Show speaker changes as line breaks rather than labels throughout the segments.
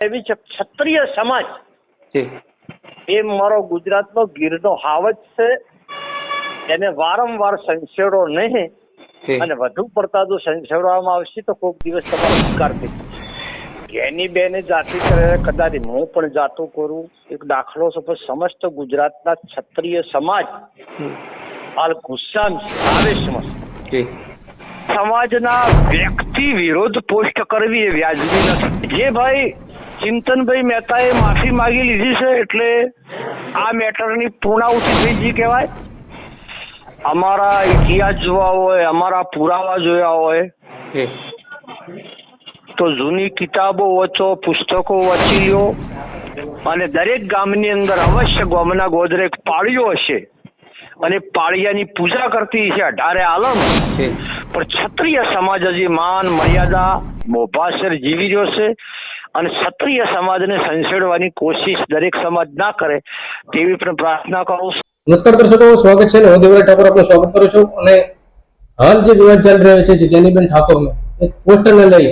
એવી છે ક્ષત્રિય સમાજ
જી
એ મારો ગુજરાતનો ગીરનો હાવજ છે. એને વારંવાર સંશેડો નહીં
જી
અને વધુ પડતા જો સંશેડવામાં આવશે તો કોઈક દિવસ તમારો સ્વીકાર થઈ જશે. એની બેને જાતિ કરે કદાચ હું પણ જાતો કરું. એક દાખલો છે પણ સમસ્ત ગુજરાતના ક્ષત્રિય સમાજ હાલ ગુસ્સામાં છે, આવેશમાં છે.
જી
સમાજના વ્યક્તિ વિરોધ પોસ્ટ કરવી એ વ્યાજબી નથી. જે ભાઈ ચિંતનભાઈ મહેતાએ માફી માંગી લીધી છે એટલે આ મેટરની પૂર્ણાહુતિ થઈ ગઈ કહેવાય. અમારા ઇતિહાસ જોવા હોય, અમારા પુરાવા જોયા હોય
જી
તો જૂની કિતાબો વાંચો, પુસ્તકો વાંચી લ્યો અને દરેક ગામની અંદર અવશ્ય ગામના ગોદરે એક પાળીઓ હશે અને પાળિયાની પૂજા કરતી છે 18 આલમ.
જી
પણ ક્ષત્રિય સમાજ હજી માન મર્યાદા મોભાસર જીવી રહ્યો છે અને ક્ષત્રિય સમાજને સંસેડવાની કોશિશ દરેક સમાજ ના કરે તેવી પણ પ્રાર્થના કરું છું.
નમસ્કાર દર્શકો, સ્વાગત છે. હું દેવરાજ ઠાકોર આપનું સ્વાગત કરું છું. અને હાલ જે વિવાદ ચાલી રહ્યો છે જ્ઞાનીબેન ઠાકોરનો એક પોસ્ટરને લઈ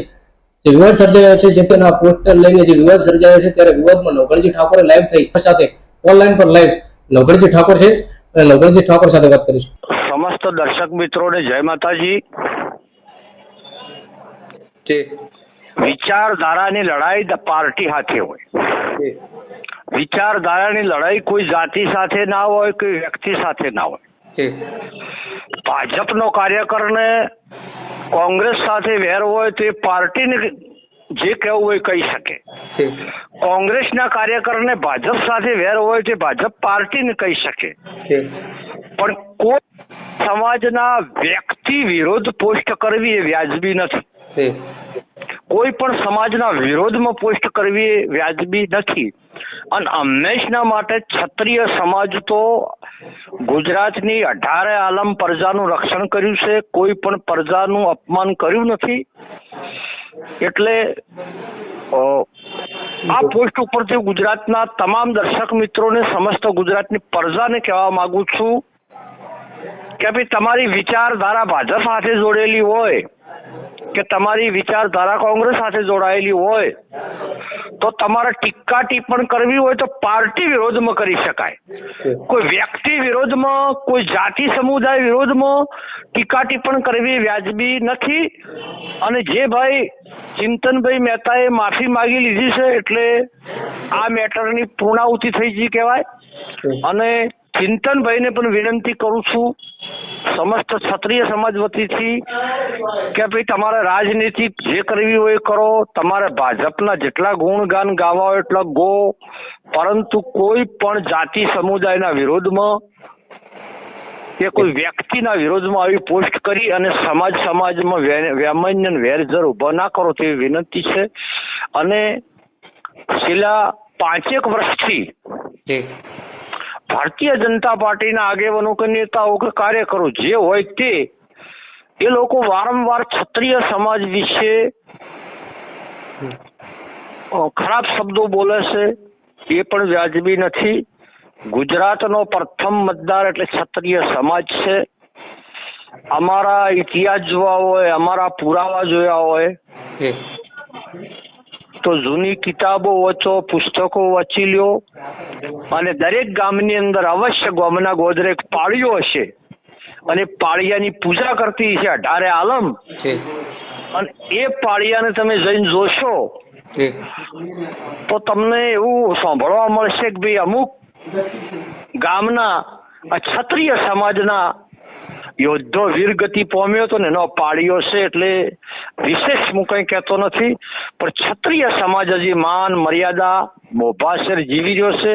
જે વિવાદ સર્જાયો છે, જે તેના પોસ્ટર લઈને જે વિવાદ સર્જાયો છે ત્યારે વિવાદમાં નવઘણજી ઠાકોરે લાઈવ થઈ સાથે ઓનલાઈન પર લાઈવ નવઘણજી ઠાકોર છે અને નવઘણજી ઠાકોર સાથે વાત કરીશું.
સમસ્ત દર્શક મિત્રોને જય માતાજી. વિચારધારાની લડાઈ પાર્ટી સાથે હોય. વિચારધારાની લડાઈ કોઈ જાતિ સાથે ના હોય, કોઈ વ્યક્તિ સાથે ના હોય. ભાજપનો કાર્યકરને કોંગ્રેસ સાથે વેર હોય તો એ પાર્ટીને જે કહેવું હોય કહી શકે. કોંગ્રેસના કાર્યકરને ભાજપ સાથે વેર હોય તો ભાજપ પાર્ટીને કહી શકે. પણ કોઈ સમાજના વ્યક્તિ વિરોધ પોસ્ટ કરવી એ વ્યાજબી નથી. કોઈ પણ સમાજના વિરોધમાં પોસ્ટ કરવી એ વ્યાજબી નથી. અને હંમેશના માટે ક્ષત્રિય સમાજ તો ગુજરાતની 18 આલમ પ્રજાનું રક્ષણ કર્યું છે. કોઈ પણ પ્રજાનું અપમાન કર્યું નથી. એટલે આ પોસ્ટ ઉપરથી ગુજરાતના તમામ દર્શક મિત્રોને, સમસ્ત ગુજરાતની પ્રજાને કહેવા માંગુ છું કે ભાઈ તમારી વિચારધારા ભાજપ સાથે જોડેલી હોય કે તમારી વિચારધારા કોંગ્રેસ સાથે જોડાયેલી હોય તો તમારે ટીકા ટિપ્પણ કરવી હોય તો પાર્ટી વિરોધમાં કરી શકાય. કોઈ વ્યક્તિ વિરોધમાં, કોઈ જાતિ સમુદાય વિરોધમાં ટીકા ટિપ્પણ કરવી વ્યાજબી નથી. અને જે ભાઈ ચિંતનભાઈ મહેતાએ માફી માંગી લીધી છે એટલે આ મેટરની પૂર્ણાહુતિ થઈ ગઈ કહેવાય. અને ચિંતનભાઈને પણ વિનંતી કરું છું સમસ્ત ક્ષત્રિય સમાજ વતીથી કે ભાઈ તમારે રાજનીતિ જે કરવી હોય કરો. તમારે ભાજપના જેટલા ગુણગાન ગાવા હોય એટલા ગો, પરંતુ કોઈ પણ જાતિ સમુદાયના વિરોધમાં કે કોઈ વ્યક્તિના વિરોધમાં આવી પોસ્ટ કરી અને સમાજમાં વ્યામન્ય વેરઝેર ઉભા ના કરો તેવી વિનંતી છે. અને છેલ્લા 5 વર્ષથી ભારતીય જનતા પાર્ટીના આગેવાનો કે નેતાઓ કે કાર્યકરો જે હોય તે એ લોકો વારંવાર ક્ષત્રિય સમાજ વિશે ખરાબ શબ્દો બોલે છે. એ પણ વ્યાજબી નથી. ગુજરાતનો પ્રથમ મતદાર એટલે ક્ષત્રિય સમાજ છે. અમારા ઇતિહાસ જોવા હોય, અમારા પુરાવા જોયા હોય તો જૂની કિતાબો વાંચો, પુસ્તકો વાંચી લ્યો અને દરેક ગામની અંદર અવશ્ય ગામના ગોદરે એક પાળીઓ હશે અને પાળિયાની પૂજા કરતી છે 18 આલમ. અને એ પાળિયાને તમે જઈને જોશો તો તમને એવું સાંભળવા મળશે કે ભાઈ અમુક ગામના ક્ષત્રિય સમાજના યોદ્ધો વીરગતિ પામ્યો હતો ને એનો પાળીઓ છે. એટલે વિશેષ હું કંઈ કહેતો નથી, પણ ક્ષત્રિય સમાજ હજી માન મર્યાદા મોભાસર જીવી રહ્યો છે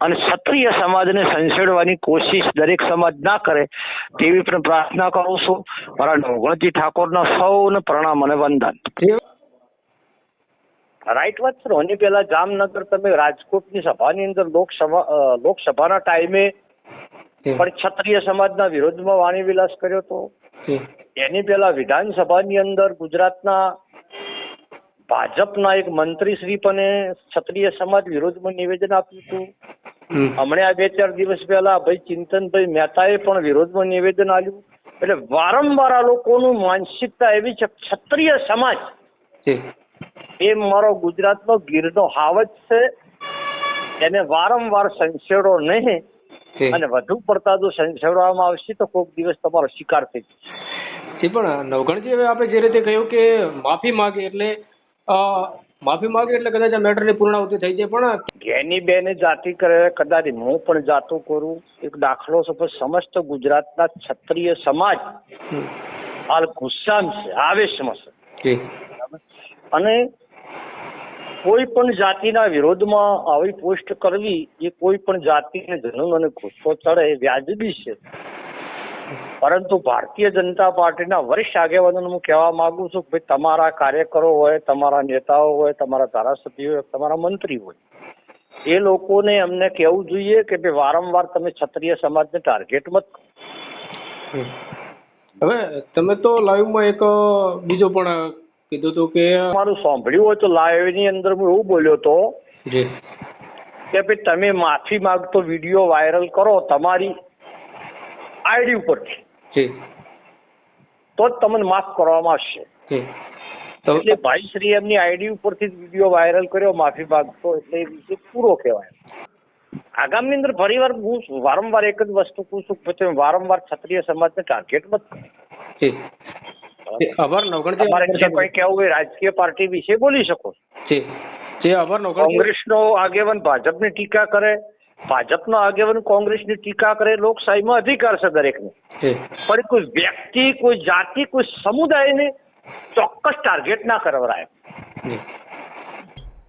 અને ક્ષત્રિય સમાજને સંસેડવાની કોશિશ દરેક સમાજ ના કરે તેવી પણ પ્રાર્થના કરું છું. મારા નવઘણજી ઠાકોરના સૌને પ્રણામ અને વંદન. રાઈટ વાત સર. એની પહેલા જામનગર તમે રાજકોટની સભાની અંદર લોકસભાના ટાઈમે પણ ક્ષત્રિય સમાજના વિરોધમાં વાણી વિલાસ કર્યો હતો. એની પહેલા વિધાનસભાની અંદર ગુજરાતના ભાજપના એક મંત્રી શ્રી પણ ક્ષત્રિય સમાજ વિરોધમાં નિવેદન આપ્યું હતું. હમણાં 2-4 દિવસ પહેલા ભાઈ ચિંતનભાઈ મહેતાએ પણ વિરોધમાં નિવેદન આપ્યું. એટલે વારંવાર આ લોકોનું માનસિકતા એવી છે ક્ષત્રિય સમાજ એ મારો ગુજરાતનો ગીરનો હાવ જ છે. એને વારંવાર સંશેડો નહીં, અને વધુ પડતા જો સંશેડવામાં આવશે તો કોઈક દિવસ તમારો શિકાર થઈ જશે.
પણ નવઘણજી, હવે આપણે જે રીતે કહ્યું કે માફી માંગે એટલે કદાચ આ મેટરની પૂર્ણાહુતિ થઈ જાય, પણ
ઘેની બેને જાતિ કરે, કદાચ હું પણ જાતો કરું. એક દાખલો છે, પણ સમસ્ત ગુજરાતના ક્ષત્રિય સમાજ હાલ ગુસ્સામાં છે, આવેશમાં છે. અને કોઈ પણ જાતિના વિરોધમાં આવી પોસ્ટ કરવી એ કોઈ પણ જાતિને જનૂન અને ગુસ્સો ચડે એ વ્યાજબી છે. પરંતુ ભારતીય જનતા પાર્ટીના વરિષ્ઠ આગેવાનોને હું કહેવા માંગુ છું કે ભાઈ, તમારા કાર્યકરો હોય, તમારા નેતાઓ હોય, તમારા ધારાસભ્યો હોય, તમારા મંત્રી હોય, એ લોકોને અમને કહેવું જોઈએ કે ભાઈ વારંવાર તમે ક્ષત્રિય સમાજને ટાર્ગેટ મત કરો.
હવે તમે તો લાઈવમાં એક બીજો પણ કીધું હતું કે
તમારું સાંભળ્યું હોય તો લાઈવની અંદર હું એવું બોલ્યો હતો કે ભાઈ તમે માફી માંગતો વિડીયો વાયરલ કરો તમારી આઈડી ઉપરથી, તો જ તમને માફ કરવામાં આવશે. એટલે ભાઈ એમની આઈડી ઉપરથી વિડીયો વાયરલ કર્યો માફી માંગતો, એટલે એ વિષય પૂરો કહેવાય. આગામી અંદર ફરીવાર હું વારંવાર એક જ વસ્તુ કહું છું કે તમે વારંવાર ક્ષત્રિય સમાજને ટાર્ગેટ મત કરો.
આભાર નવઘણજી.
તમારે જે કંઈ કહેવું હોય રાજકીય પાર્ટી વિશે બોલી શકો. કોંગ્રેસનો આગેવાન ભાજપની ટીકા કરે, ભાજપનો આગેવાન કોંગ્રેસની ટીકા કરે, લોકશાહીમાં અધિકાર છે દરેકને. પણ કોઈ વ્યક્તિ, કોઈ જાતિ, કોઈ સમુદાયને ચોક્કસ ટાર્ગેટ ના કરવરાય.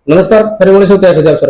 નમસ્કાર, ફરી મળીશું, ત્યાં સુધી આપ